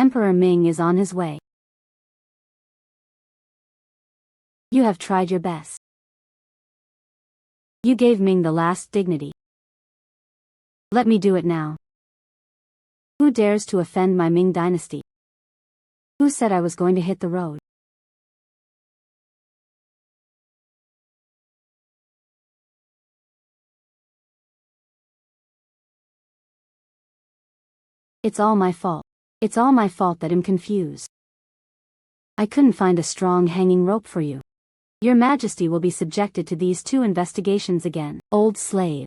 Emperor Ming is on his way. You have tried your best. You gave Ming the last dignity. Let me do it now. Who dares to offend my Ming dynasty? Who said I was going to hit the road? It's all my fault. It's all my fault that I'm confused. I couldn't find a strong hanging rope for you. Your Majesty will be subjected to these 2 investigations again. Old slave.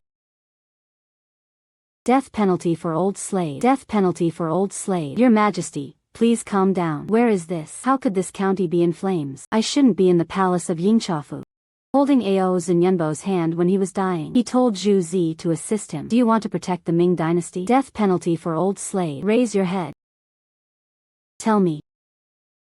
Death penalty for old slave. Death penalty for old slave. Your Majesty, please calm down. Where is this? How could this county be in flames? I shouldn't be in the palace of Yingchafu. Holding Ao Zhenyanbo's hand when he was dying, he told Zhu Zi to assist him. Do you want to protect the Ming dynasty? Death penalty for old slave. Raise your head. Tell me.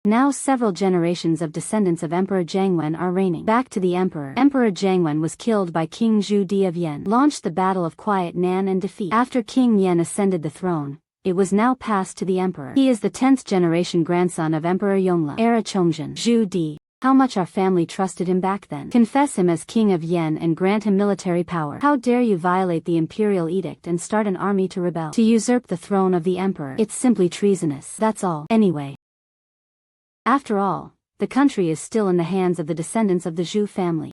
Now several generations of descendants of Emperor Jiangwen are reigning. Back to the emperor. Emperor Jiangwen was killed by King Zhu Di of Yan. Launched the Battle of Quiet Nan and defeat. After King Yan ascended the throne, it was now passed to the emperor. He is the 10th generation grandson of Emperor Yongle. Era Chongzhen. Zhu Di. How much our family trusted him back then. Confess him as king of Yan and grant him military power. How dare you violate the imperial edict and start an army to rebel? To usurp the throne of the emperor. It's simply treasonous. That's all. Anyway. After all, the country is still in the hands of the descendants of the Zhu family.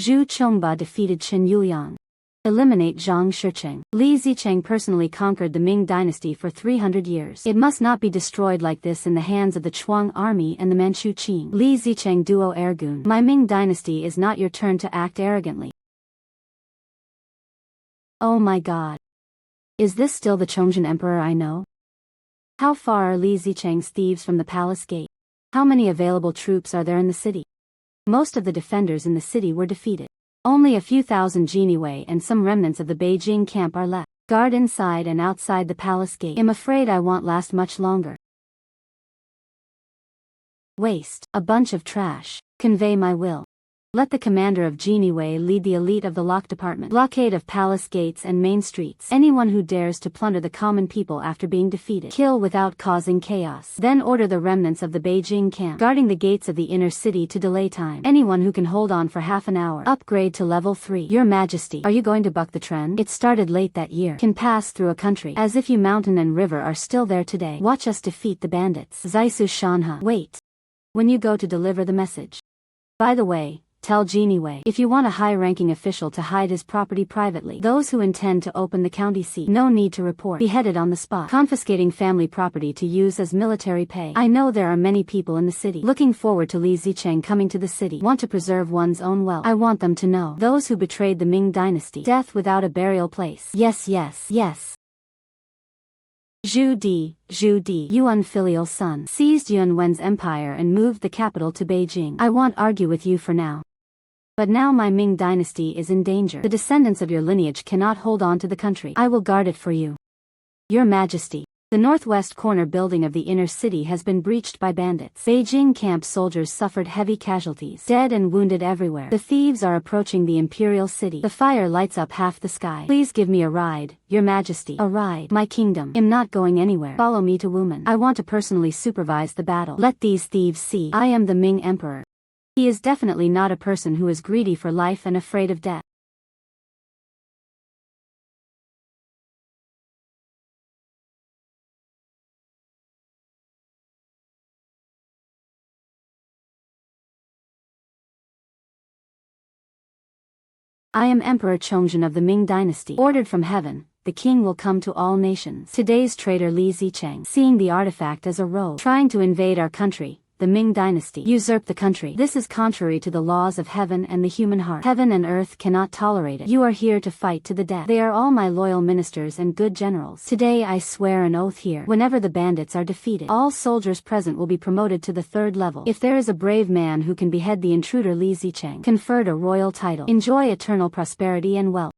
Zhu Chongba defeated Chen Yuliang. Eliminate Zhang Shicheng. Li Zicheng personally conquered the Ming dynasty for 300 years. It must not be destroyed like this in the hands of the Chuang army and the Manchu Qing. Li Zicheng duo ergun. My Ming dynasty is not your turn to act arrogantly. Oh my god. Is this still the Chongzhen emperor I know? How far are Li Zicheng's thieves from the palace gate? How many available troops are there in the city? Most of the defenders in the city were defeated. Only a few thousand Geniwei and some remnants of the Beijing camp are left. Guard inside and outside the palace gate. I'm afraid I won't last much longer. Waste. A bunch of trash. Convey my will. Let the commander of Geniwei lead the elite of the lock department. Blockade of palace gates and main streets. Anyone who dares to plunder the common people after being defeated. Kill without causing chaos. Then order the remnants of the Beijing camp guarding the gates of the inner city to delay time. Anyone who can hold on for half an hour. Upgrade to level 3. Your Majesty, are you going to buck the trend? It started late that year. Can pass through a country. As if you mountain and river are still there today. Watch us defeat the bandits. Zaisu Shanha. Wait. When you go to deliver the message. By the way, tell Geniwei if you want a high-ranking official to hide his property privately. Those who intend to open the county seat, no need to report. Beheaded on the spot. Confiscating family property to use as military pay. I know there are many people in the city looking forward to Li Zicheng coming to the city. Want to preserve one's own wealth. I want them to know. Those who betrayed the Ming dynasty. Death without a burial place. Yes, yes, yes. Zhu Di, Yuan filial son, seized Yuanwen's empire and moved the capital to Beijing. I won't argue with you for now. But now my Ming dynasty is in danger. The descendants of your lineage cannot hold on to the country. I will guard it for you. Your Majesty, the northwest corner building of the inner city has been breached by bandits. Beijing camp soldiers suffered heavy casualties. Dead and wounded everywhere. The thieves are approaching the imperial city. The fire lights up half the sky. Please give me a ride, Your Majesty. A ride. My kingdom. I'm not going anywhere. Follow me to Wumen. I want to personally supervise the battle. Let these thieves see. I am the Ming Emperor. He is definitely not a person who is greedy for life and afraid of death. I am Emperor Chongzhen of the Ming dynasty. Ordered from heaven, the king will come to all nations. Today's traitor Li Zicheng, seeing the artifact as a rogue, trying to invade our country. The Ming dynasty usurped the country. This is contrary to the laws of heaven and the human heart. Heaven and earth cannot tolerate it. You are here to fight to the death. They are all my loyal ministers and good generals. Today I swear an oath here. Whenever the bandits are defeated, all soldiers present will be promoted to the 3rd level. If there is a brave man who can behead the intruder Li Zicheng, conferred a royal title. Enjoy eternal prosperity and wealth.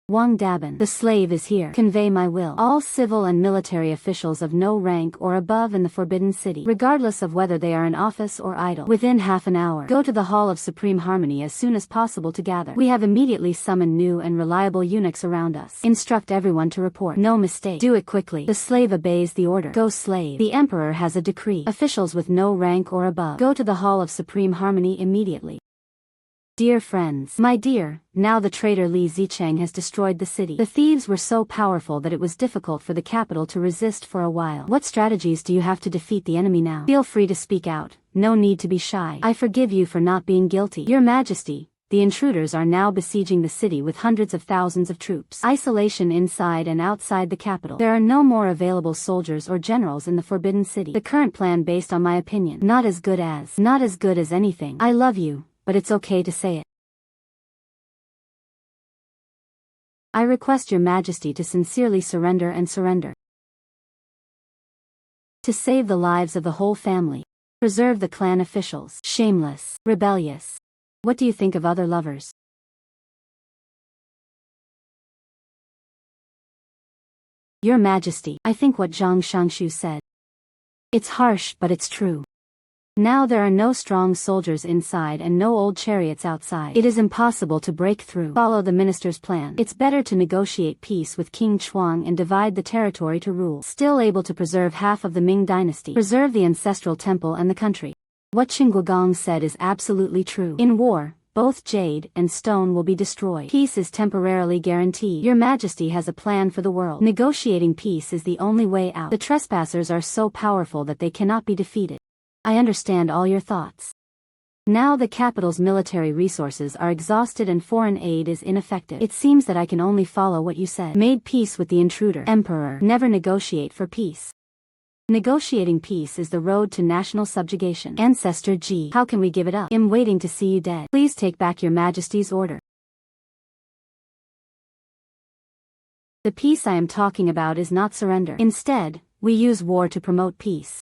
Wang Daban. The slave is here. Convey my will. All civil and military officials of no rank or above in the Forbidden City, regardless of whether they are in office or idle, within half an hour, go to the Hall of Supreme Harmony as soon as possible to gather. We have immediately summoned new and reliable eunuchs around us. Instruct everyone to report. No mistake. Do it quickly. The slave obeys the order. Go slave. The emperor has a decree. Officials with no rank or above, go to the Hall of Supreme Harmony immediately. Dear friends, my dear, now the traitor Li Zicheng has destroyed the city. The thieves were so powerful that it was difficult for the capital to resist for a while. What strategies do you have to defeat the enemy now? Feel free to speak out. No need to be shy. I forgive you for not being guilty. Your Majesty, the intruders are now besieging the city with hundreds of thousands of troops. Isolation inside and outside the capital. There are no more available soldiers or generals in the Forbidden City. The current plan, based on my opinion, not as good as anything. I love you, but it's okay to say it. I request your Majesty to sincerely surrender and surrender. To save the lives of the whole family. Preserve the clan officials. Shameless. Rebellious. What do you think of other lovers? Your Majesty, I think what Zhang Shangshu said. It's harsh, but it's true. Now there are no strong soldiers inside and no old chariots outside. It is impossible to break through. Follow the minister's plan. It's better to negotiate peace with King Chuang and divide the territory to rule. Still able to preserve half of the Ming dynasty. Preserve the ancestral temple and the country. What Qin Guogong said is absolutely true. In war, both jade and stone will be destroyed. Peace is temporarily guaranteed. Your Majesty has a plan for the world. Negotiating peace is the only way out. The trespassers are so powerful that they cannot be defeated. I understand all your thoughts. Now the capital's military resources are exhausted and foreign aid is ineffective. It seems that I can only follow what you said. Made peace with the intruder. Emperor, never negotiate for peace. Negotiating peace is the road to national subjugation. Ancestor Ji, how can we give it up? I'm waiting to see you dead. Please take back your Majesty's order. The peace I am talking about is not surrender. Instead, we use war to promote peace.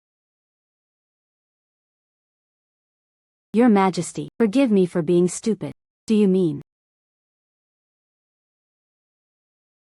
Your Majesty, forgive me for being stupid. Do you mean?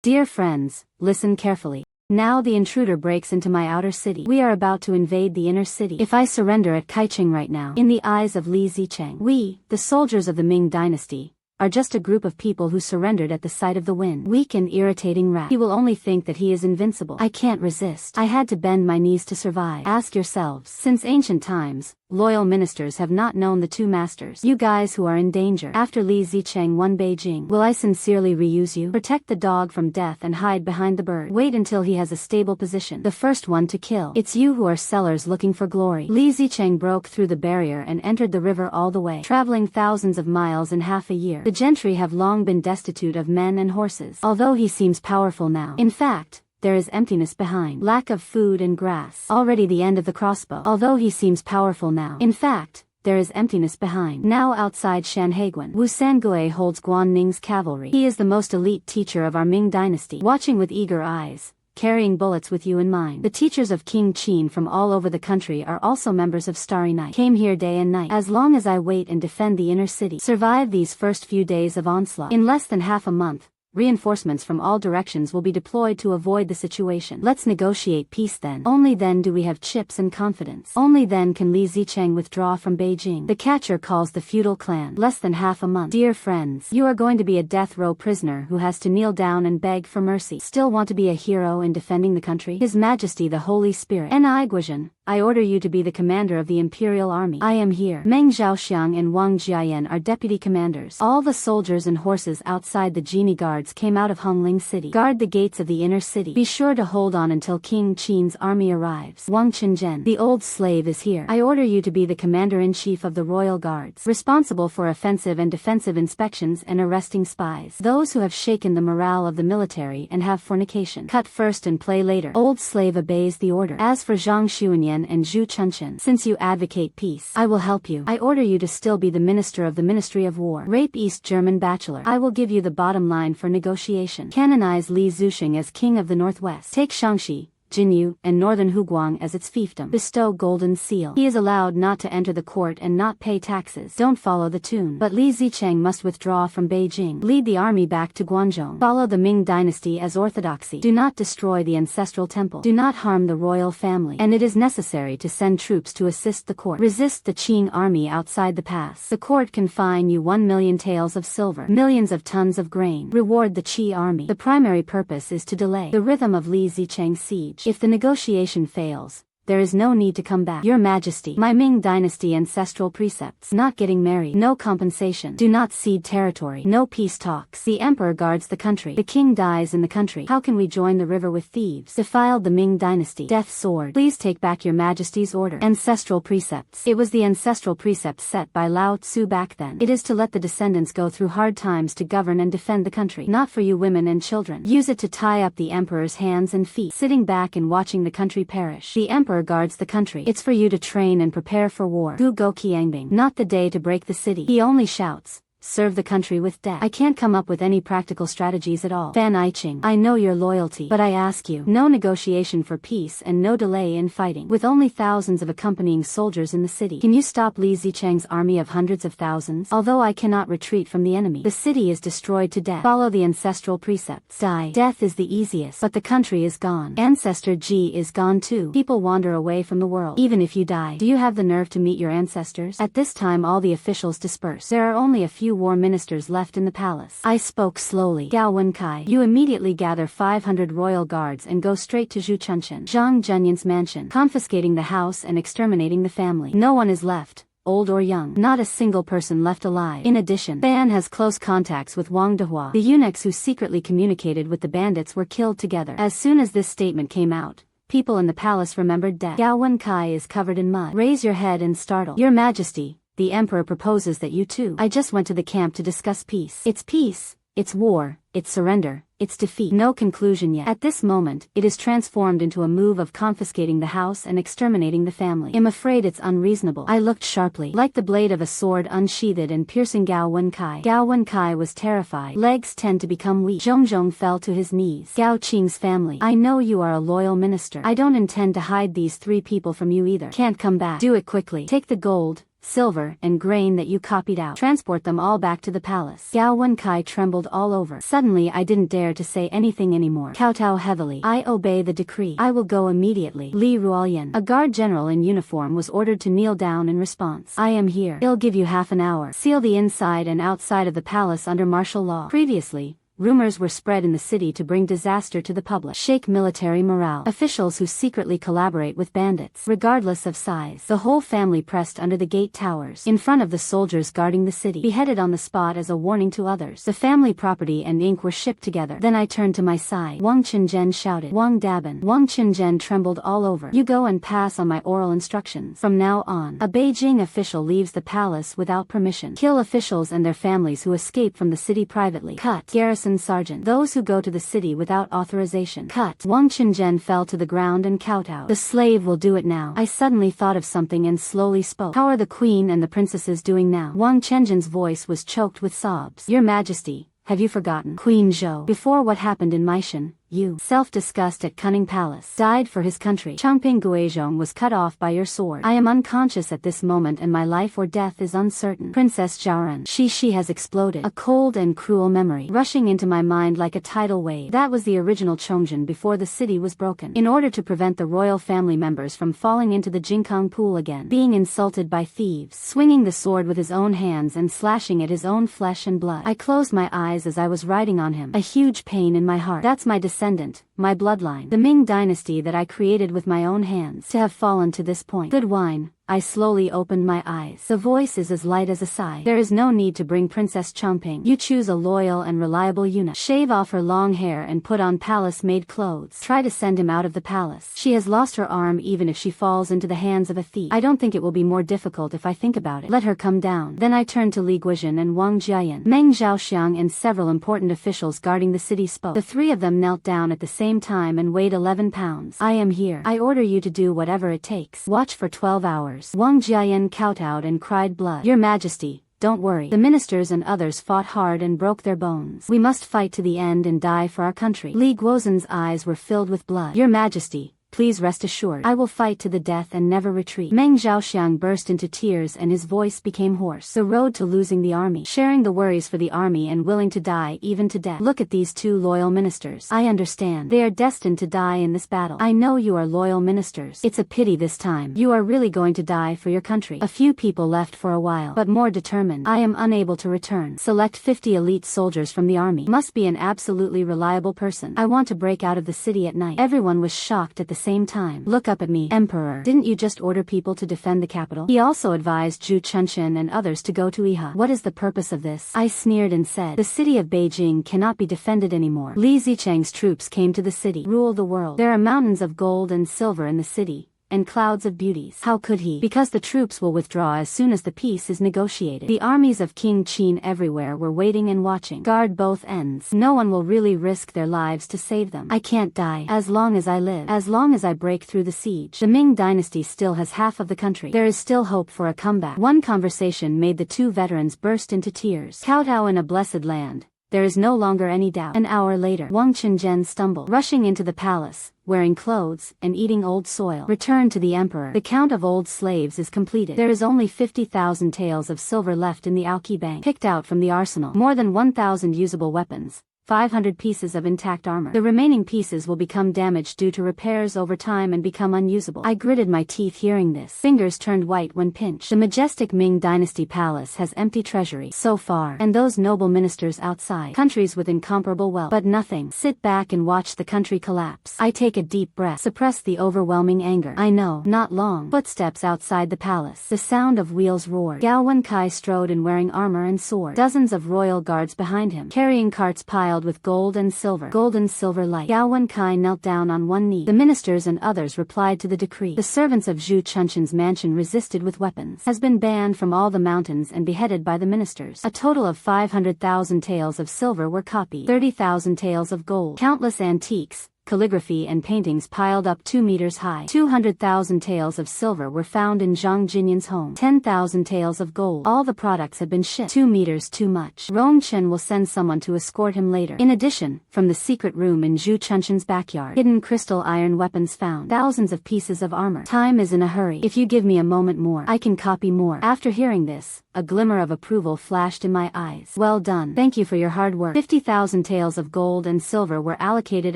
Dear friends, listen carefully. Now the intruder breaks into my outer city. We are about to invade the inner city. If I surrender at Kaicheng right now, in the eyes of Li Zicheng, we, the soldiers of the Ming dynasty, are just a group of people who surrendered at the sight of the wind. Weak and irritating rat. He will only think that he is invincible. I can't resist. I had to bend my knees to survive. Ask yourselves. Since ancient times, loyal ministers have not known the two masters. You guys who are in danger. After Li Zicheng won Beijing, will I sincerely reuse you? Protect the dog from death and hide behind the bird. Wait until he has a stable position. The first one to kill. It's you who are sellers looking for glory. Li Zicheng broke through the barrier and entered the river all the way, traveling thousands of miles in half a year. The gentry have long been destitute of men and horses. Although he seems powerful now, in fact, there is emptiness behind. Lack of food and grass. Already the end of the crossbow. Although he seems powerful now, in fact, there is emptiness behind. Now outside Shanhaiguan, Wu Sangui holds Guan Ning's cavalry. He is the most elite teacher of our Ming dynasty, watching with eager eyes, carrying bullets with you in mind. The teachers of King Qin from all over the country are also members of Starry Night. Came here day and night. As long as I wait and defend the inner city, survive these first few days of onslaught. In less than half a month, reinforcements from all directions will be deployed to avoid the situation. Let's negotiate peace then. Only then do we have chips and confidence. Only then can Li Zicheng withdraw from Beijing. The catcher calls the feudal clan. Less than half a month. Dear friends, you are going to be a death row prisoner who has to kneel down and beg for mercy. Still want to be a hero in defending the country? His Majesty the Holy Spirit. Ni Guizhen, I order you to be the commander of the Imperial Army. I am here. Meng Zhaoxiang and Wang Jiayan are deputy commanders. All the soldiers and horses outside the genie guards came out of Hongling City. Guard the gates of the inner city. Be sure to hold on until King Qin's army arrives. Wang Qinzhen, the old slave is here. I order you to be the commander-in-chief of the royal guards, responsible for offensive and defensive inspections and arresting spies. Those who have shaken the morale of the military and have fornication. Cut first and play later. Old slave obeys the order. As for Zhang Xuanyan and Zhu Chunchen, since you advocate peace, I will help you. I order you to still be the minister of the Ministry of War. Rape East German bachelor. I will give you the bottom line for negotiation. Canonize Li Zusheng as king of the Northwest. Take Shangxi, Jinyu, and northern Huguang as its fiefdom. Bestow golden seal. He is allowed not to enter the court and not pay taxes. Don't follow the tune. But Li Zicheng must withdraw from Beijing. Lead the army back to Guangzhou. Follow the Ming dynasty as orthodoxy. Do not destroy the ancestral temple. Do not harm the royal family. And it is necessary to send troops to assist the court. Resist the Qing army outside the pass. The court can fine you 1 million taels of silver, millions of tons of grain. Reward the Qi army. The primary purpose is to delay the rhythm of Li Zicheng's siege. If the negotiation fails, there is no need to come back. Your Majesty, my Ming dynasty ancestral precepts. Not getting married. No compensation. Do not cede territory. No peace talks. The emperor guards the country. The king dies in the country. How can we join the river with thieves? Defiled the Ming dynasty. Death sword. Please take back your Majesty's order. Ancestral precepts. It was the ancestral precepts set by Lao Tzu back then. It is to let the descendants go through hard times to govern and defend the country. Not for you women and children. Use it to tie up the emperor's hands and feet. Sitting back and watching the country perish. The emperor guards the country. It's for you to train and prepare for war. Gu Go Qiangbing. Not the day to break the city. He only shouts, serve the country with death. I can't come up with any practical strategies at all. Fan Aiqing, I know your loyalty, but I ask you, no negotiation for peace and no delay in fighting. With only thousands of accompanying soldiers in the city, can you stop Li Zicheng's army of hundreds of thousands? Although I cannot retreat from the enemy, the city is destroyed to death. Follow the ancestral precepts. Die. Death is the easiest, but the country is gone. Ancestor Ji is gone too. People wander away from the world. Even if you die, do you have the nerve to meet your ancestors? At this time all the officials disperse. There are only a few war ministers left in the palace. I spoke slowly. Gao Wenkai, you immediately gather 500 royal guards and go straight to Zhu Chunchen, Zhang Zhenyan's mansion, confiscating the house and exterminating the family. No one is left, old or young. Not a single person left alive. In addition, Ban has close contacts with Wang Dehua. The eunuchs who secretly communicated with the bandits were killed together. As soon as this statement came out, people in the palace remembered death. Gao Wenkai is covered in mud. Raise your head and startle. Your Majesty, the emperor proposes that you too. I just went to the camp to discuss peace. It's peace, it's war, it's surrender, it's defeat. No conclusion yet. At this moment, it is transformed into a move of confiscating the house and exterminating the family. I'm afraid it's unreasonable. I looked sharply, like the blade of a sword unsheathed and piercing Gao Wenkai. Gao Wenkai was terrified. Legs tend to become weak. Zhongzhong fell to his knees. Gao Qing's family. I know you are a loyal minister. I don't intend to hide these 3 people from you either. Can't come back. Do it quickly. Take the gold, silver, and grain that you copied out. Transport them all back to the palace. Gao Wenkai trembled all over. Suddenly I didn't dare to say anything anymore. Kowtow heavily. I obey the decree. I will go immediately. Li Ruoyan, a guard general in uniform, was ordered to kneel down in response. I am here. I'll give you half an hour. Seal the inside and outside of the palace under martial law. Previously, rumors were spread in the city to bring disaster to the public. Shake military morale. Officials who secretly collaborate with bandits, regardless of size. The whole family pressed under the gate towers, in front of the soldiers guarding the city, beheaded on the spot as a warning to others. The family property and ink were shipped together. Then I turned to my side. Wang Qinzhen shouted. Wang Dabin. Wang Qinzhen trembled all over. You go and pass on my oral instructions. From now on, a Beijing official leaves the palace without permission. Kill officials and their families who escape from the city privately. Cut. Garrison sergeant. Those who go to the city without authorization. Cut. Wang Qinzhen fell to the ground and kowtowed. The slave will do it now. I suddenly thought of something and slowly spoke. How are the queen and the princesses doing now? Wang Qinzhen's voice was choked with sobs. Your Majesty, have you forgotten? Queen Zhou, before what happened in Maishan, you, self-disgust at Cunning Palace, died for his country. Chongping Guizhong was cut off by your sword. I am unconscious at this moment and my life or death is uncertain. Princess Zhaoran. She has exploded. A cold and cruel memory, rushing into my mind like a tidal wave. That was the original Chongzhen before the city was broken. In order to prevent the royal family members from falling into the Jinkang pool again, being insulted by thieves, swinging the sword with his own hands and slashing at his own flesh and blood. I closed my eyes as I was riding on him. A huge pain in my heart. That's my descendant, my bloodline, the Ming dynasty that I created with my own hands, to have fallen to this point. Good wine. I slowly opened my eyes. The voice is as light as a sigh. There is no need to bring Princess Chongping. You choose a loyal and reliable eunuch. Shave off her long hair and put on palace-made clothes. Try to send him out of the palace. She has lost her arm even if she falls into the hands of a thief. I don't think it will be more difficult if I think about it. Let her come down. Then I turned to Li Guizhen and Wang Jiayan. Meng Zhaoxiang and several important officials guarding the city spoke. The 3 of them knelt down at the same time and weighed 11 pounds. I am here. I order you to do whatever it takes. Watch for 12 hours. Wang Jiayan kowtowed and cried blood. Your Majesty, don't worry. The ministers and others fought hard and broke their bones. We must fight to the end and die for our country. Li Guozhen's eyes were filled with blood. Your Majesty, Please rest assured, I will fight to the death and never retreat. Meng Zhaoxiang burst into tears and his voice became hoarse. The road to losing the army, sharing the worries for the army and willing to die even to death. Look at these two loyal ministers. I understand. They are destined to die in this battle. I know you are loyal ministers. It's a pity this time. You are really going to die for your country. A few people left for a while, but more determined. I am unable to return. Select 50 elite soldiers from the army. Must be an absolutely reliable person. I want to break out of the city at night. Everyone was shocked at the same time. Look up at me, Emperor. Didn't you just order people to defend the capital? He also advised Zhu Yuanzhang and others to go to Iha. What is the purpose of this? I sneered and said, the city of Beijing cannot be defended anymore. Li Zicheng's troops came to the city. Rule the world. There are mountains of gold and silver in the city, and clouds of beauties. How could he? Because the troops will withdraw as soon as the peace is negotiated. The armies of King Qin everywhere were waiting and watching. Guard both ends. No one will really risk their lives to save them. I can't die. As long as I live. As long as I break through the siege. The Ming dynasty still has half of the country. There is still hope for a comeback. One conversation made the two veterans burst into tears. Kowtow in a blessed land. There is no longer any doubt. An hour later, Wang Qinzhen stumbled, rushing into the palace, wearing clothes, and eating old soil. Returned to the emperor. The count of old slaves is completed. There is only 50,000 taels of silver left in the Aoqi Bank, picked out from the arsenal. More than 1,000 usable weapons. 500 pieces of intact armor. The remaining pieces will become damaged due to repairs over time and become unusable. I gritted my teeth hearing this. Fingers turned white when pinched. The majestic Ming dynasty palace has empty treasury so far, and those noble ministers outside. Countries with incomparable wealth, but nothing. Sit back and watch the country collapse. I take a deep breath, suppress the overwhelming anger. I know, not long. Footsteps outside the palace. The sound of wheels roared. Gao Wenkai strode in wearing armor and sword. Dozens of royal guards behind him, carrying carts piled with gold and silver. Gold and silver light. Gao Wenkai knelt down on one knee. The ministers and others replied to the decree. The servants of Zhu Yuanzhang's mansion resisted with weapons. Has been banned from all the mountains and beheaded by the ministers. A total of 500,000 taels of silver were copied. 30,000 taels of gold. Countless antiques, calligraphy and paintings piled up 2 meters high. 200,000 taels of silver were found in Zhang Jinyan's home. 10,000 taels of gold. All the products had been shipped. 2 meters too much. Rong Chen will send someone to escort him later. In addition, from the secret room in Zhu Yuanzhang's backyard, hidden crystal iron weapons found. Thousands of pieces of armor. Time is in a hurry. If you give me a moment more, I can copy more. After hearing this, a glimmer of approval flashed in my eyes. Well done. Thank you for your hard work. 50,000 taels of gold and silver were allocated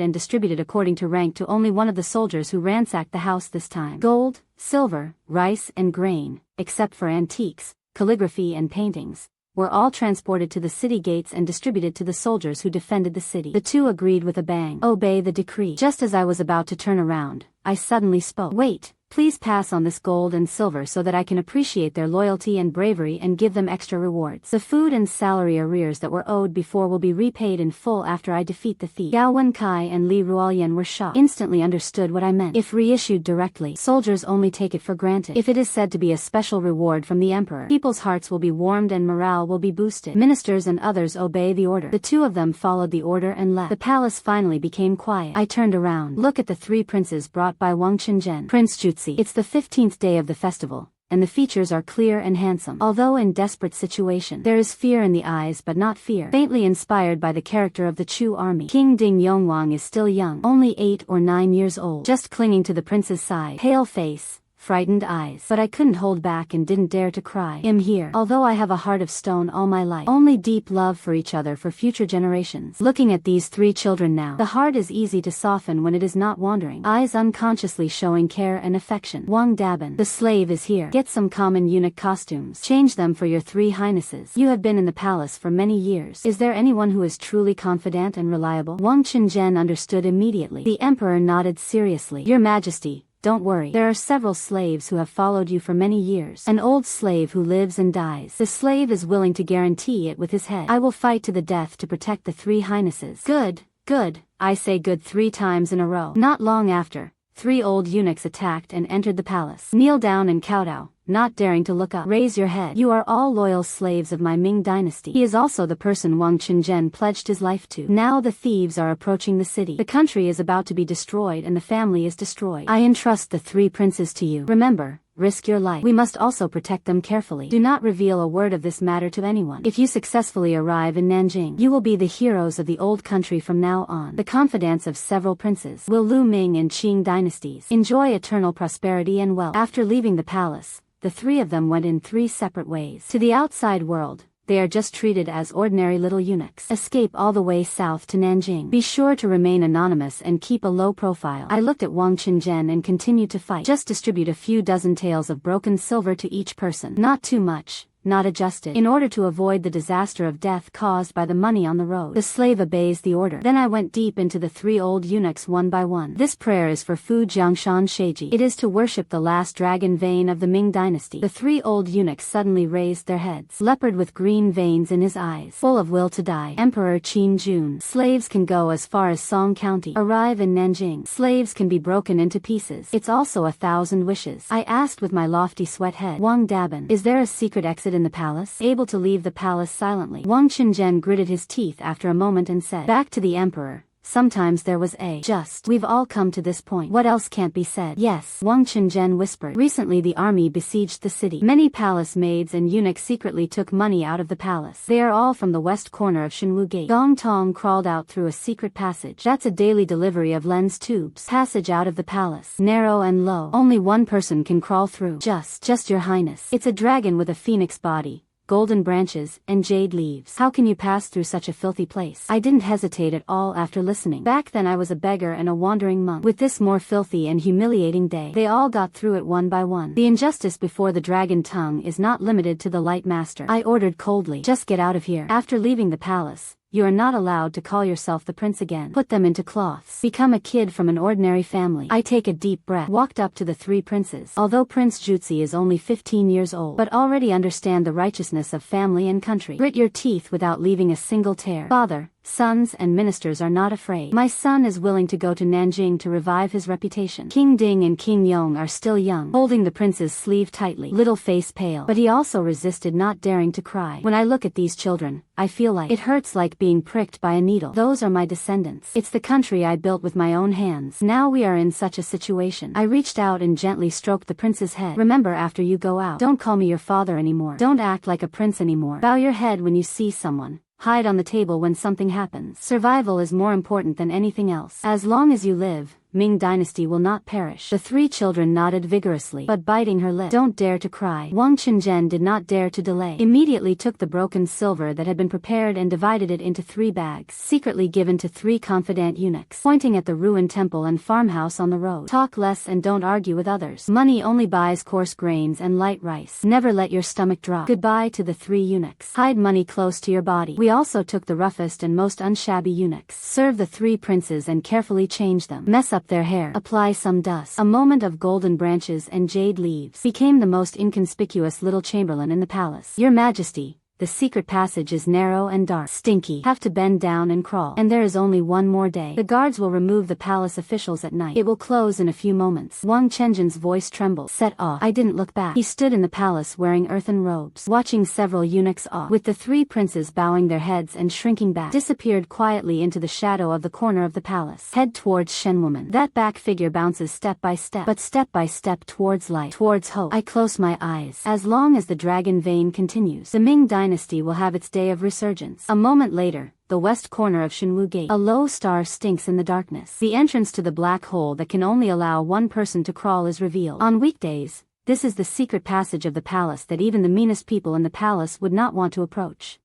and distributed according to rank to only one of the soldiers who ransacked the house this time. Gold, silver, rice and grain, except for antiques, calligraphy and paintings, were all transported to the city gates and distributed to the soldiers who defended the city. The two agreed with a bang. Obey the decree. Just as I was about to turn around, I suddenly spoke. Wait. Please pass on this gold and silver so that I can appreciate their loyalty and bravery and give them extra rewards. The food and salary arrears that were owed before will be repaid in full after I defeat the thief. Gao Wenkai and Li Ruoyan were shocked. Instantly understood what I meant. If reissued directly, soldiers only take it for granted. If it is said to be a special reward from the emperor, people's hearts will be warmed and morale will be boosted. Ministers and others obey the order. The two of them followed the order and left. The palace finally became quiet. I turned around. Look at the 3 princes brought by Wang Qinzhen. Prince Jutsi. It's the 15th day of the festival, and the features are clear and handsome. Although in desperate situation, there is fear in the eyes but not fear. Faintly inspired by the character of the Chu army. King Ding Yongwang is still young, only 8 or 9 years old, just clinging to the prince's side. Pale face, frightened eyes. But I couldn't hold back and didn't dare to cry. I'm here. Although I have a heart of stone all my life. Only deep love for each other for future generations. Looking at these 3 children now, the heart is easy to soften when it is not wandering. Eyes unconsciously showing care and affection. Wang Dabin. The slave is here. Get some common eunuch costumes. Change them for your 3 highnesses. You have been in the palace for many years. Is there anyone who is truly confident and reliable? Wang Qinzhen understood immediately. The emperor nodded seriously. Your Majesty, don't worry. There are several slaves who have followed you for many years. An old slave who lives and dies. The slave is willing to guarantee it with his head. I will fight to the death to protect the 3 highnesses. Good, good. I say good 3 times in a row. Not long after, 3 old eunuchs attacked and entered the palace. Kneel down and kowtow, not daring to look up. Raise your head. You are all loyal slaves of my Ming dynasty. He is also the person Wang Qinzhen pledged his life to. Now the thieves are approaching the city. The country is about to be destroyed and the family is destroyed. I entrust the 3 princes to you. Remember, risk your life. We must also protect them carefully. Do not reveal a word of this matter to anyone. If you successfully arrive in Nanjing, you will be the heroes of the old country from now on. The confidants of several princes will Lu Ming and Qing dynasties enjoy eternal prosperity and wealth. After leaving the palace, the three of them went in three separate ways. To the outside world, they are just treated as ordinary little eunuchs. Escape all the way south to Nanjing. Be sure to remain anonymous and keep a low profile. I looked at Wang Qinzhen and continued to fight. Just distribute a few dozen taels of broken silver to each person. Not too much, not adjusted, in order to avoid the disaster of death caused by the money on the road. The slave obeys the order. Then I went deep into the three old eunuchs one by one. This prayer is for Fu Jiangshan Sheiji. It is to worship the last dragon vein of the Ming dynasty. The three old eunuchs suddenly raised their heads. Leopard with green veins in his eyes, full of will to die. Emperor Qin Jun. Slaves can go as far as Song County. Arrive in Nanjing. Slaves can be broken into pieces. It's also 1,000 wishes. I asked with my lofty sweat head. Wang Daban, is there a secret exit in the palace? Able to leave the palace silently. Wang Qinzhen gritted his teeth after a moment and said, back to the emperor. Sometimes there was a just. We've all come to this point. What else can't be said? Yes, Wang Qinzhen whispered. Recently the army besieged the city. Many palace maids and eunuchs secretly took money out of the palace. They are all from the west corner of Shenwu Gate. Gong Tong crawled out through a secret passage. That's a daily delivery of lens tubes. Passage out of the palace. Narrow and low. Only one person can crawl through. Just your highness. It's a dragon with a phoenix body, golden branches, and jade leaves. How can you pass through such a filthy place? I didn't hesitate at all after listening. Back then I was a beggar and a wandering monk. With this more filthy and humiliating day, they all got through it one by one. The injustice before the dragon tongue is not limited to the light master. I ordered coldly, just get out of here. After leaving the palace, you are not allowed to call yourself the prince again. Put them into cloths. Become a kid from an ordinary family. I take a deep breath. Walked up to the three princes. Although Prince Jutsi is only 15 years old, but already understand the righteousness of family and country. Grit your teeth without leaving a single tear. Father, sons and ministers are not afraid. My son is willing to go to Nanjing to revive his reputation. King Ding and King Yong are still young, holding the prince's sleeve tightly, little face pale. But he also resisted, not daring to cry. When I look at these children, I feel like it hurts, like being pricked by a needle. Those are my descendants. It's the country I built with my own hands. Now we are in such a situation. I reached out and gently stroked the prince's head. Remember, after you go out, don't call me your father anymore. Don't act like a prince anymore. Bow your head when you see someone. Hide on the table when something happens. Survival is more important than anything else. As long as you live, Ming dynasty will not perish. The three children nodded vigorously, but biting her lip. Don't dare to cry. Wang Qinzhen did not dare to delay. Immediately took the broken silver that had been prepared and divided it into 3 bags, secretly given to 3 confidant eunuchs, pointing at the ruined temple and farmhouse on the road. Talk less and don't argue with others. Money only buys coarse grains and light rice. Never let your stomach drop. Goodbye to the 3 eunuchs. Hide money close to your body. We also took the roughest and most unshabby eunuchs. Serve the 3 princes and carefully change them. Mess up their hair. Apply some dust. A moment of golden branches and jade leaves. Became the most inconspicuous little chamberlain in the palace. Your Majesty, the secret passage is narrow and dark. Stinky. Have to bend down and crawl. And there is only one more day. The guards will remove the palace officials at night. It will close in a few moments. Wang Qinzhen's voice trembled. Set off. I didn't look back. He stood in the palace wearing earthen robes, watching several eunuchs off, with the 3 princes bowing their heads and shrinking back. Disappeared quietly into the shadow of the corner of the palace. Head towards Shenwoman. That back figure bounces step by step, but step by step towards light, towards hope. I close my eyes. As long as the dragon vein continues, the Ming dynasty will have its day of resurgence. A moment later, the west corner of Shenwu Gate. A low star stinks in the darkness. The entrance to the black hole that can only allow one person to crawl is revealed. On weekdays, this is the secret passage of the palace that even the meanest people in the palace would not want to approach.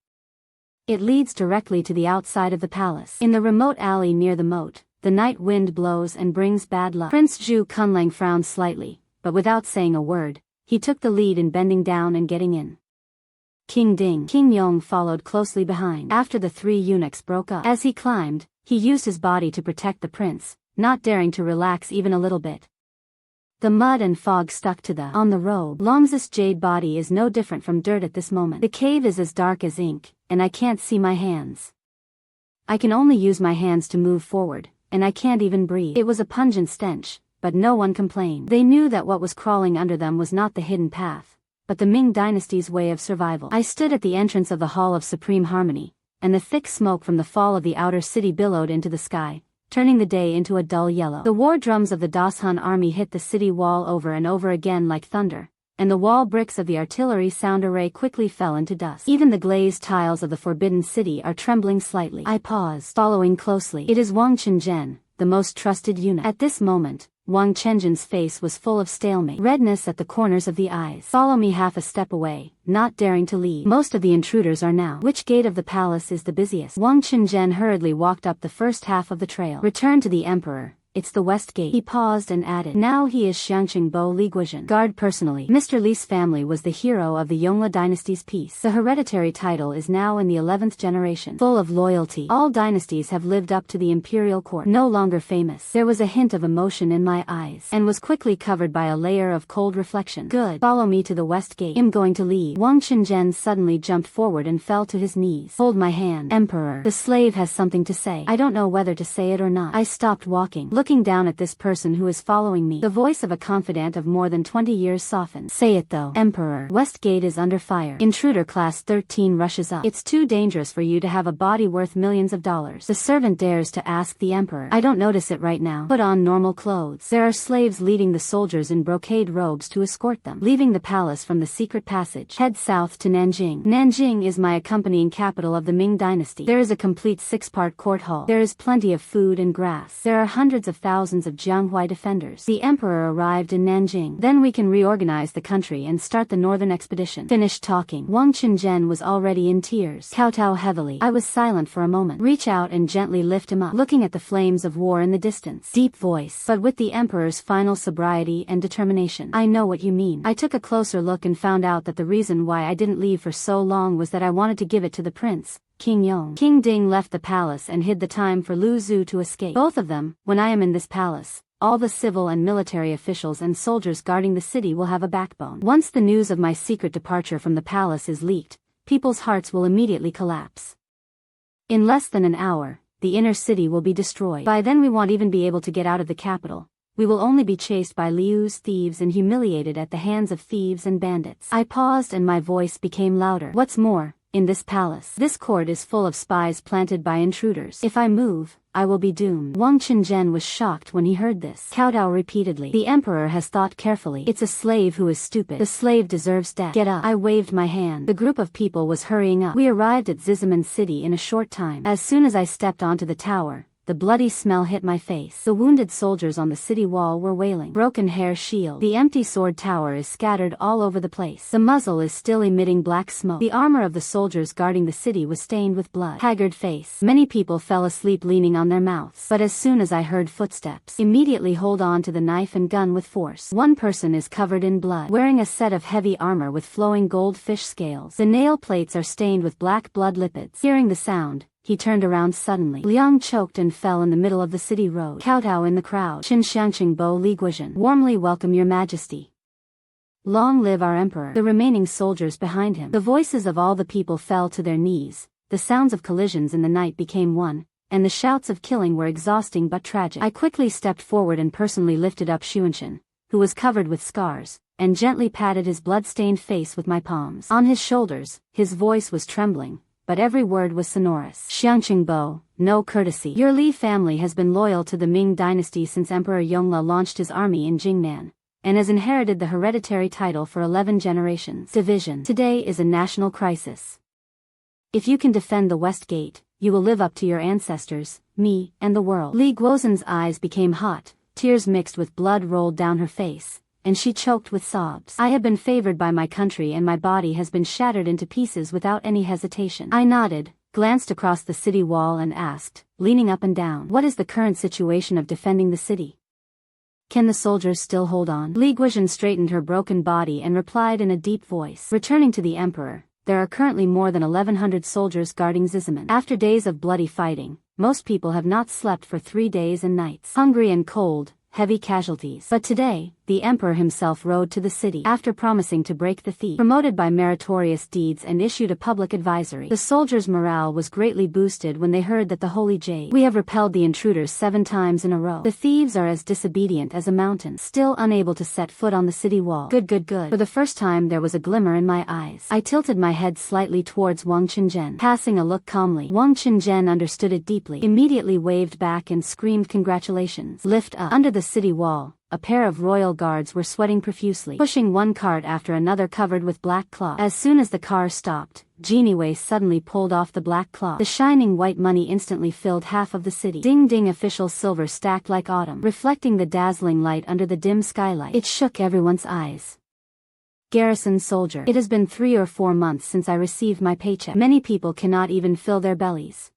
It leads directly to the outside of the palace. In the remote alley near the moat, the night wind blows and brings bad luck. Prince Zhu Kunlang frowned slightly, but without saying a word, he took the lead in bending down and getting in. King Ding, King Yong followed closely behind. After the 3 eunuchs broke up, as he climbed, he used his body to protect the prince, not daring to relax even a little bit. The mud and fog stuck to the on the robe. Long's jade body is no different from dirt at this moment. The cave is as dark as ink, and I can't see my hands. I can only use my hands to move forward, and I can't even breathe. It was a pungent stench, but no one complained. They knew that what was crawling under them was not the hidden path, but the Ming dynasty's way of survival. I stood at the entrance of the Hall of Supreme Harmony, and the thick smoke from the fall of the outer city billowed into the sky, turning the day into a dull yellow. The war drums of the Dashun army hit the city wall over and over again like thunder, and the wall bricks of the artillery sound array quickly fell into dust. Even the glazed tiles of the Forbidden City are trembling slightly. I paused, following closely. It is Wang Chenjian, the most trusted eunuch. At this moment, Wang Chenjian's face was full of stalemate, redness at the corners of the eyes. Follow me half a step away, not daring to leave. Most of the intruders are now. Which gate of the palace is the busiest? Wang Chenjian hurriedly walked up the first half of the trail. Return to the emperor. It's the west gate. He paused and added, now he is Xiangqingbo Li Guozhen. Guard personally. Mr. Li's family was the hero of the Yongle dynasty's peace. The hereditary title is now in the 11th generation. Full of loyalty. All dynasties have lived up to the imperial court. No longer famous. There was a hint of emotion in my eyes, and was quickly covered by a layer of cold reflection. Good. Follow me to the west gate. I'm going to leave. Wang Chenjian suddenly jumped forward and fell to his knees. Hold my hand. Emperor. The slave has something to say. I don't know whether to say it or not. I stopped walking, looking down at this person who is following me. The voice of a confidant of more than 20 years softened. Say it though. Emperor. West Gate is under fire. Intruder class 13 rushes up. It's too dangerous for you to have a body worth millions of dollars. The servant dares to ask the emperor. I don't notice it right now. Put on normal clothes. There are slaves leading the soldiers in brocade robes to escort them. Leaving the palace from the secret passage, head south to Nanjing. Nanjing is my accompanying capital of the Ming dynasty. There is a complete 6-part court hall. There is plenty of food and grass. There are hundreds of thousands of Jianghuai defenders. The emperor arrived in Nanjing. Then we can reorganize the country and start the northern expedition. Finished talking. Wang Chenjian was already in tears. Kowtow heavily. I was silent for a moment. Reach out and gently lift him up, looking at the flames of war in the distance. Deep voice, but with the emperor's final sobriety and determination. I know what you mean. I took a closer look and found out that the reason why I didn't leave for so long was that I wanted to give it to the prince, King Yong. King Ding left the palace and hid the time for Lu Zhu to escape. Both of them, when I am in this palace, all the civil and military officials and soldiers guarding the city will have a backbone. Once the news of my secret departure from the palace is leaked, people's hearts will immediately collapse. In less than an hour, the inner city will be destroyed. By then we won't even be able to get out of the capital. We will only be chased by Liu's thieves and humiliated at the hands of thieves and bandits. I paused and my voice became louder. What's more, in this palace, this court is full of spies planted by intruders. If I move, I will be doomed. Wang Chenjian was shocked when he heard this. Kowtow repeatedly. The emperor has thought carefully. It's a slave who is stupid. The slave deserves death. Get up. I waved my hand. The group of people was hurrying up. We arrived at Zizaman City in a short time. As soon as I stepped onto the tower, the bloody smell hit my face. The wounded soldiers on the city wall were wailing. Broken hair shield. The empty sword tower is scattered all over the place. The muzzle is still emitting black smoke. The armor of the soldiers guarding the city was stained with blood. Haggard face. Many people fell asleep leaning on their mouths. But as soon as I heard footsteps, immediately hold on to the knife and gun with force. One person is covered in blood, wearing a set of heavy armor with flowing gold fish scales. The nail plates are stained with black blood lipids. Hearing the sound, he turned around suddenly. Liang choked and fell in the middle of the city road. Kowtow in the crowd. Xiangqingbo Li Guozhen. Warmly welcome your majesty. Long live our emperor. The remaining soldiers behind him. The voices of all the people fell to their knees. The sounds of collisions in the night became one, and the shouts of killing were exhausting but tragic. I quickly stepped forward and personally lifted up Xuanchen, who was covered with scars, and gently patted his blood-stained face with my palms. On his shoulders, his voice was trembling, but every word was sonorous. Xiangqingbo, no courtesy. Your Li family has been loyal to the Ming dynasty since Emperor Yongle launched his army in Jingnan, and has inherited the hereditary title for 11 generations. Division. Today is a national crisis. If you can defend the West Gate, you will live up to your ancestors, me, and the world. Li Guozhen's eyes became hot, tears mixed with blood rolled down her face, and she choked with sobs. I have been favored by my country and my body has been shattered into pieces without any hesitation. I nodded, glanced across the city wall and asked, leaning up and down, what is the current situation of defending the city? Can the soldiers still hold on? Li Guozhen straightened her broken body and replied in a deep voice. Returning to the emperor, there are currently more than 1,100 soldiers guarding Zizaman. After days of bloody fighting, most people have not slept for 3 days and nights. Hungry and cold, heavy casualties. But today, the emperor himself rode to the city after promising to break the thief, promoted by meritorious deeds, and issued a public advisory. The soldiers' morale was greatly boosted when they heard that the holy jade, "We have repelled the intruders 7 times in a row. The thieves are as disobedient as a mountain, still unable to set foot on the city wall." Good. For the first time there was a glimmer in my eyes. I tilted my head slightly towards Wang Qinzhen, passing a look calmly. Wang Qinzhen understood it deeply, immediately waved back and screamed congratulations. Lift up. Under the city wall, a pair of royal guards were sweating profusely, pushing one cart after another covered with black cloth. As soon as the car stopped, Genie Wei suddenly pulled off the black cloth. The shining white money instantly filled half of the city. Ding ding, official silver stacked like autumn, reflecting the dazzling light under the dim skylight. It shook everyone's eyes. Garrison soldier. It has been 3 or 4 months since I received my paycheck. Many people cannot even fill their bellies.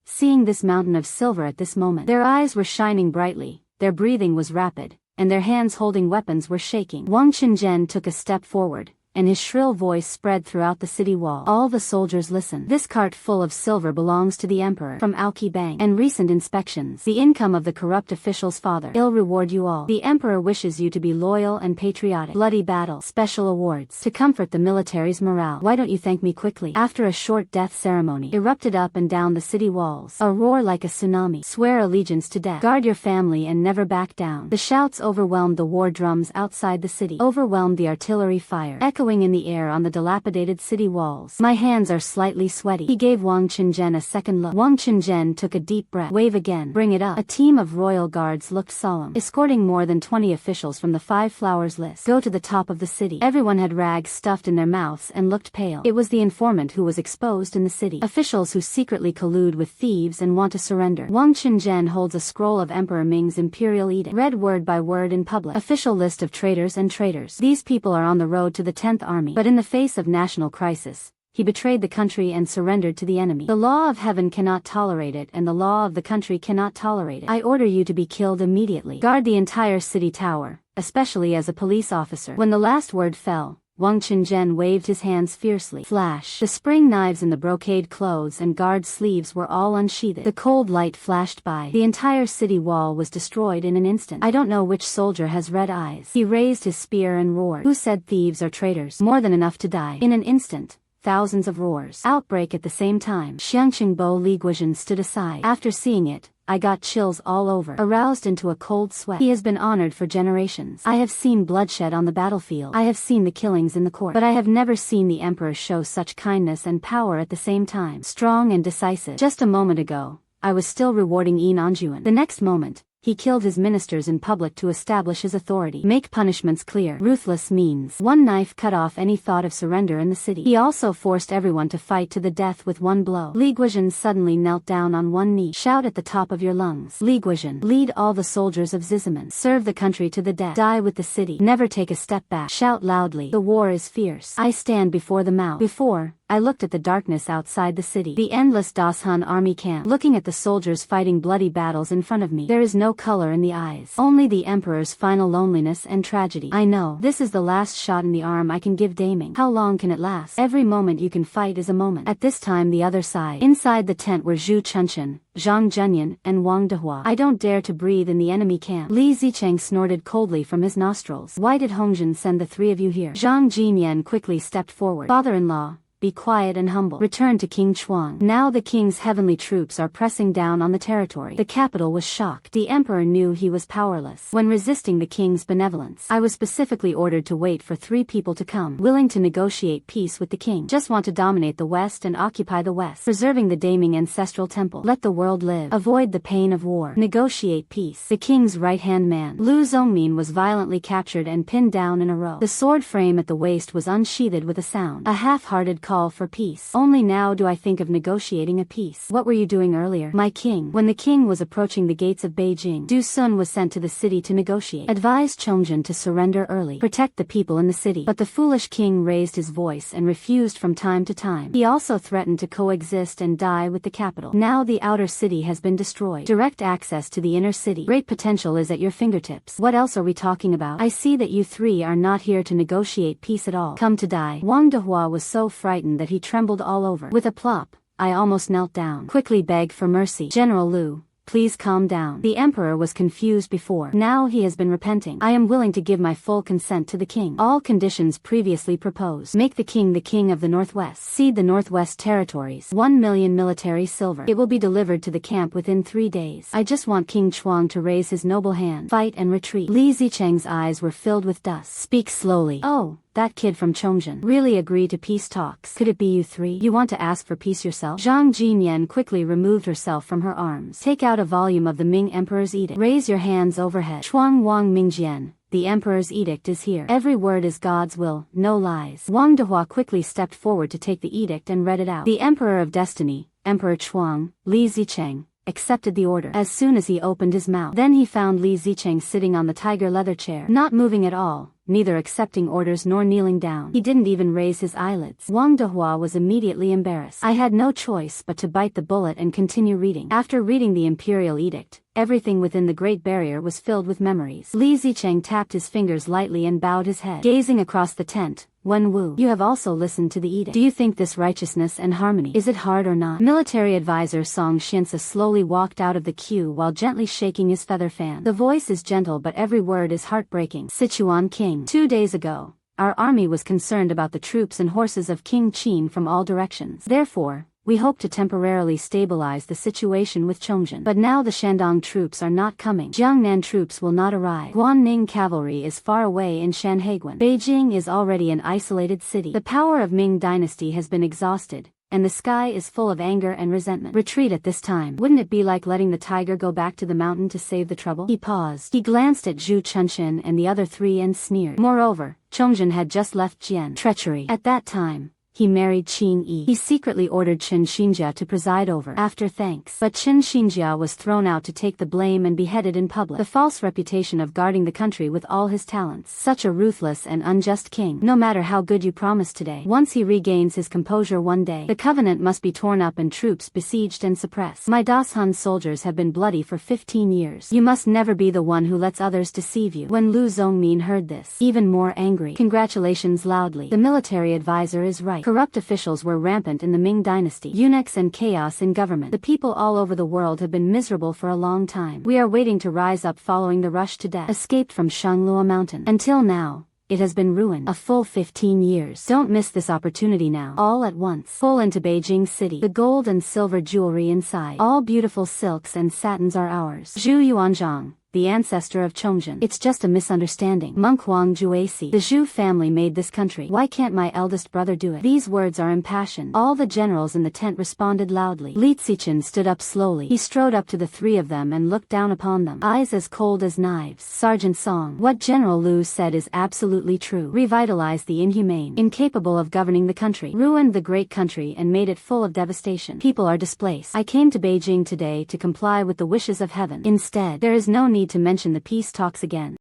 Seeing this mountain of silver at this moment, their eyes were shining brightly, their breathing was rapid, and their hands holding weapons were shaking. Wang Qinzhen took a step forward, and his shrill voice spread throughout the city wall. All the soldiers listen. This cart full of silver belongs to the emperor. From Aoqi Bank and recent inspections, the income of the corrupt official's father. He'll reward you all. The emperor wishes you to be loyal and patriotic. Bloody battle. Special awards. To comfort the military's morale. Why don't you thank me quickly? After a short death ceremony erupted up and down the city walls. A roar like a tsunami. Swear allegiance to death. Guard your family and never back down. The shouts overwhelmed the war drums outside the city. Overwhelmed the artillery fire. Echoing in the air on the dilapidated city walls. My hands are slightly sweaty. He gave Wang Qinzhen a second look. Wang Qinzhen took a deep breath. Wave again. Bring it up. A team of royal guards looked solemn, escorting more than 20 officials from the 5 flowers list. Go to the top of the city. Everyone had rags stuffed in their mouths and looked pale. It was the informant who was exposed in the city. Officials who secretly collude with thieves and want to surrender. Wang Qinzhen holds a scroll of Emperor Ming's imperial edict, read word by word in public. Official list of traitors and traitors. These people are on the road to the 10th Army. But in the face of national crisis, he betrayed the country and surrendered to the enemy. The law of heaven cannot tolerate it, and the law of the country cannot tolerate it. I order you to be killed immediately. Guard the entire city tower, especially as a police officer. When the last word fell, Wang Qinzhen waved his hands fiercely. Flash. The spring knives in the brocade clothes and guard sleeves were all unsheathed. The cold light flashed by. The entire city wall was destroyed in an instant. I don't know which soldier has red eyes. He raised his spear and roared. Who said thieves are traitors? More than enough to die. In an instant, thousands of roars outbreak at the same time. Xiangqingbo Li Guozhen stood aside. After seeing it, I got chills all over, aroused into a cold sweat. He has been honored for generations. I have seen bloodshed on the battlefield. I have seen the killings in the court. But I have never seen the emperor show such kindness and power at the same time. Strong and decisive. Just a moment ago, I was still rewarding Yi Nanjuan. The next moment, he killed his ministers in public to establish his authority. Make punishments clear. Ruthless means. One knife cut off any thought of surrender in the city. He also forced everyone to fight to the death with one blow. Li Guozhen suddenly knelt down on one knee. Shout at the top of your lungs. Li Guozhen, lead all the soldiers of Zizaman. Serve the country to the death. Die with the city. Never take a step back. Shout loudly. The war is fierce. I stand before the mouth. Before, I looked at the darkness outside the city. The endless Dashun army camp. Looking at the soldiers fighting bloody battles in front of me. There is no color in the eyes. Only the emperor's final loneliness and tragedy. I know. This is the last shot in the arm I can give Daming. How long can it last? Every moment you can fight is a moment. At this time the other side. Inside the tent were Zhu Chunchen, Zhang Zhenyan, and Wang Dehua. I don't dare to breathe in the enemy camp. Li Zicheng snorted coldly from his nostrils. Why did Hongzhen send the 3 of you here? Zhang Jinyan quickly stepped forward. Father-in-law, be quiet and humble. Return to King Chuang. Now the king's heavenly troops are pressing down on the territory. The capital was shocked. The emperor knew he was powerless when resisting the king's benevolence. I was specifically ordered to wait for 3 people to come, willing to negotiate peace with the king. Just want to dominate the west and occupy the west, preserving the Daming ancestral temple. Let the world live. Avoid the pain of war. Negotiate peace. The king's right-hand man, Lu Zongmin, was violently captured and pinned down in a row. The sword frame at the waist was unsheathed with a sound. A half-hearted call for peace. Only now do I think of negotiating a peace. What were you doing earlier? My king. When the king was approaching the gates of Beijing, Du Sun was sent to the city to negotiate. Advised Chongzhen to surrender early. Protect the people in the city. But the foolish king raised his voice and refused from time to time. He also threatened to coexist and die with the capital. Now the outer city has been destroyed. Direct access to the inner city. Great potential is at your fingertips. What else are we talking about? I see that you 3 are not here to negotiate peace at all. Come to die. Wang Dehua was so frightened that he trembled all over. With a plop, I almost knelt down. Quickly begged for mercy. General Lu, please calm down. The emperor was confused before. Now he has been repenting. I am willing to give my full consent to the king. All conditions previously proposed. Make the king of the Northwest. Cede the Northwest territories. 1 million military silver. It will be delivered to the camp within 3 days. I just want King Chuang to raise his noble hand. Fight and retreat. Li Zicheng's eyes were filled with dust. Speak slowly. Oh, that kid from Chongzhen. Really agree to peace talks. Could it be you three? You want to ask for peace yourself? Zhang Jinyan quickly removed herself from her arms. Take out a volume of the Ming Emperor's edict. Raise your hands overhead. Chuang Wang Mingjian. The Emperor's edict is here. Every word is God's will, no lies. Wang Dehua quickly stepped forward to take the edict and read it out. The Emperor of Destiny, Emperor Chuang, Li Zicheng, accepted the order. As soon as he opened his mouth, then he found Li Zicheng sitting on the tiger leather chair, not moving at all, neither accepting orders nor kneeling down. He didn't even raise his eyelids. Wang Dehua was immediately embarrassed. I had no choice but to bite the bullet and continue reading. After reading the imperial edict, everything within the Great Barrier was filled with memories. Li Zicheng tapped his fingers lightly and bowed his head. Gazing across the tent, Wen Wu, you have also listened to the edict. Do you think this righteousness and harmony, is it hard or not? Military advisor Song Shinsa slowly walked out of the queue while gently shaking his feather fan. The voice is gentle but every word is heartbreaking. Sichuan King. 2 days ago, our army was concerned about the troops and horses of King Qin from all directions. Therefore, we hope to temporarily stabilize the situation with Chongzhen. But now the Shandong troops are not coming. Jiangnan troops will not arrive. Guanning cavalry is far away in Shanhaiguan. Beijing is already an isolated city. The power of Ming dynasty has been exhausted, and the sky is full of anger and resentment. Retreat at this time. Wouldn't it be like letting the tiger go back to the mountain to save the trouble? He paused. He glanced at Zhu Chunchen and the other three and sneered. Moreover, Chongzhen had just left Jian. Treachery. At that time, he married Qin Yi. He secretly ordered Chen Xinjia to preside over, after thanks. But Chen Xinjia was thrown out to take the blame and beheaded in public. The false reputation of guarding the country with all his talents. Such a ruthless and unjust king. No matter how good you promise today, once he regains his composure one day, the covenant must be torn up and troops besieged and suppressed. My Dashan soldiers have been bloody for 15 years. You must never be the one who lets others deceive you. When Lu Zongmin heard this, even more angry, congratulations loudly. The military advisor is right. Corrupt officials were rampant in the Ming dynasty. Eunuchs and chaos in government. The people all over the world have been miserable for a long time. We are waiting to rise up following the rush to death. Escaped from Shanglua Mountain. Until now, it has been ruined. A full 15 years. Don't miss this opportunity now. All at once. Pull into Beijing city. The gold and silver jewelry inside. All beautiful silks and satins are ours. Zhu Yuanzhang, the ancestor of Chongzhen. It's just a misunderstanding. Monk Huang Juesi. The Zhu family made this country. Why can't my eldest brother do it? These words are impassioned. All the generals in the tent responded loudly. Li Zichen stood up slowly. He strode up to the three of them and looked down upon them. Eyes as cold as knives. Sergeant Song. What General Lu said is absolutely true. Revitalized the inhumane, incapable of governing the country. Ruined the great country and made it full of devastation. People are displaced. I came to Beijing today to comply with the wishes of heaven. Instead, there is no need to mention the peace talks again.